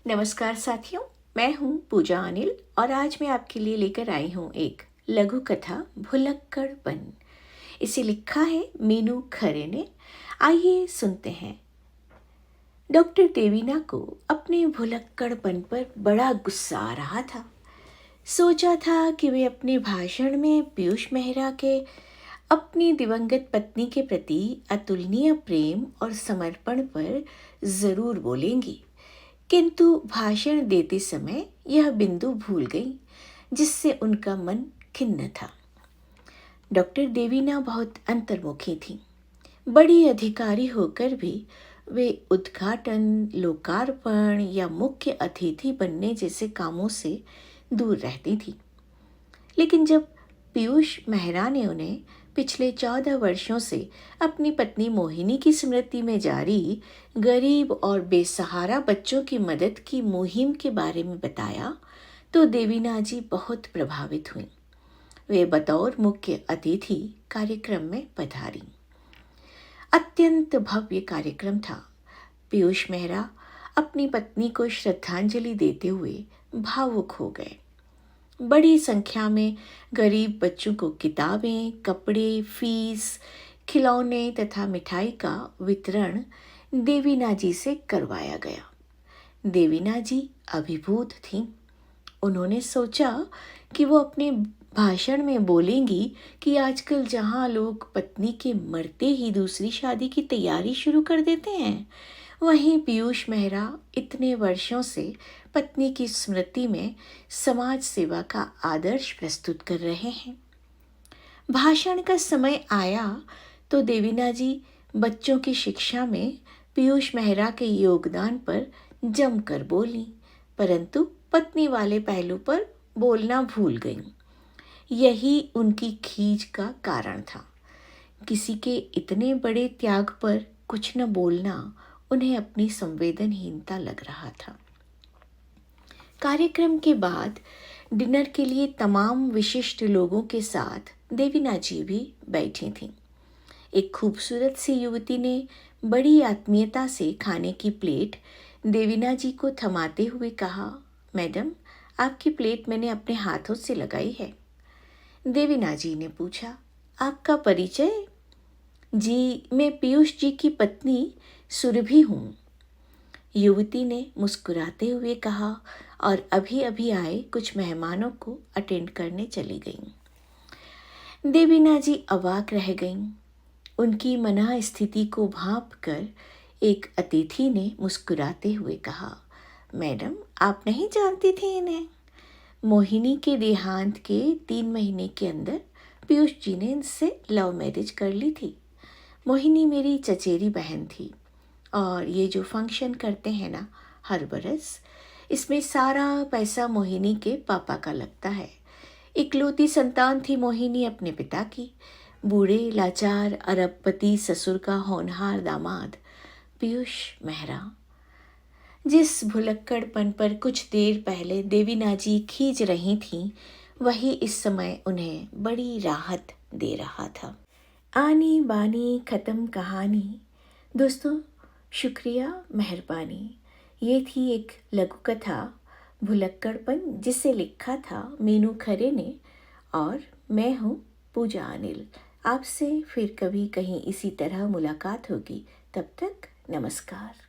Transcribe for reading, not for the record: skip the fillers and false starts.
नमस्कार साथियों, मैं हूँ पूजा अनिल और आज मैं आपके लिए लेकर आई हूँ एक लघु कथा भुलक्कड़पन। इसे लिखा है मीनू खरे ने। आइए सुनते हैं। डॉक्टर देवीना को अपने भुलक्कड़पन पर बड़ा गुस्सा आ रहा था। सोचा था कि वे अपने भाषण में पीयूष मेहरा के अपनी दिवंगत पत्नी के प्रति अतुलनीय प्रेम और समर्पण पर जरूर बोलेंगी, किंतु भाषण देते समय यह बिंदु भूल गई जिससे उनका मन खिन्न था। डॉक्टर देवीना बहुत अंतर्मुखी थी। बड़ी अधिकारी होकर भी वे उद्घाटन, लोकार्पण या मुख्य अतिथि बनने जैसे कामों से दूर रहती थी। लेकिन जब पीयूष मेहरा ने उन्हें पिछले 14 वर्षों से अपनी पत्नी मोहिनी की स्मृति में जारी गरीब और बेसहारा बच्चों की मदद की मुहिम के बारे में बताया तो देवीना जी बहुत प्रभावित हुई। वे बतौर मुख्य अतिथि कार्यक्रम में पधारी। अत्यंत भव्य कार्यक्रम था। पीयूष मेहरा अपनी पत्नी को श्रद्धांजलि देते हुए भावुक हो गए। बड़ी संख्या में गरीब बच्चों को किताबें, कपड़े, फीस, खिलौने तथा मिठाई का वितरण देवीना जी से करवाया गया। देवीना जी अभिभूत थीं। उन्होंने सोचा कि वो अपने भाषण में बोलेंगी कि आजकल जहाँ लोग पत्नी के मरते ही दूसरी शादी की तैयारी शुरू कर देते हैं, वहीं पीयूष मेहरा इतने वर्षों से पत्नी की स्मृति में समाज सेवा का आदर्श प्रस्तुत कर रहे हैं। भाषण का समय आया तो देवीना जी बच्चों की शिक्षा में पीयूष मेहरा के योगदान पर जमकर बोली, परंतु पत्नी वाले पहलू पर बोलना भूल गईं। यही उनकी खींच का कारण था। किसी के इतने बड़े त्याग पर कुछ न बोलना उन्हें अपनी संवेदनहीनता लग रहा था। कार्यक्रम के बाद डिनर के लिए तमाम विशिष्ट लोगों के साथ देवीना जी भी बैठी थीं। एक खूबसूरत सी युवती ने बड़ी आत्मीयता से खाने की प्लेट देवीना जी को थमाते हुए कहा, मैडम, आपकी प्लेट मैंने अपने हाथों से लगाई है। देवीना जी ने पूछा, आपका परिचय? जी, मैं पीयूष जी की पत्नी सुरभि हूँ, युवती ने मुस्कुराते हुए कहा और अभी अभी आए कुछ मेहमानों को अटेंड करने चली गईं। देवीना जी अवाक रह गईं। उनकी मनः स्थिति को भांप कर एक अतिथि ने मुस्कुराते हुए कहा, मैडम, आप नहीं जानती थी इन्हें? मोहिनी के देहांत के 3 महीने के अंदर पीयूष जी ने इनसे लव मैरिज कर ली थी। मोहिनी मेरी चचेरी बहन थी और ये जो फंक्शन करते हैं ना हर बरस, इसमें सारा पैसा मोहिनी के पापा का लगता है। इकलौती संतान थी मोहिनी अपने पिता की। बूढ़े लाचार अरबपति ससुर का होनहार दामाद पीयूष मेहरा। जिस भुलक्कड़पन पर कुछ देर पहले देवीना जी खींच रही थीं, वही इस समय उन्हें बड़ी राहत दे रहा था। आनी बानी ख़त्म कहानी। दोस्तों, शुक्रिया, मेहरबानी। ये थी एक लघु कथा भुलक्कड़पन जिसे लिखा था मीनू खरे ने और मैं हूँ पूजा अनिल। आपसे फिर कभी कहीं इसी तरह मुलाकात होगी। तब तक नमस्कार।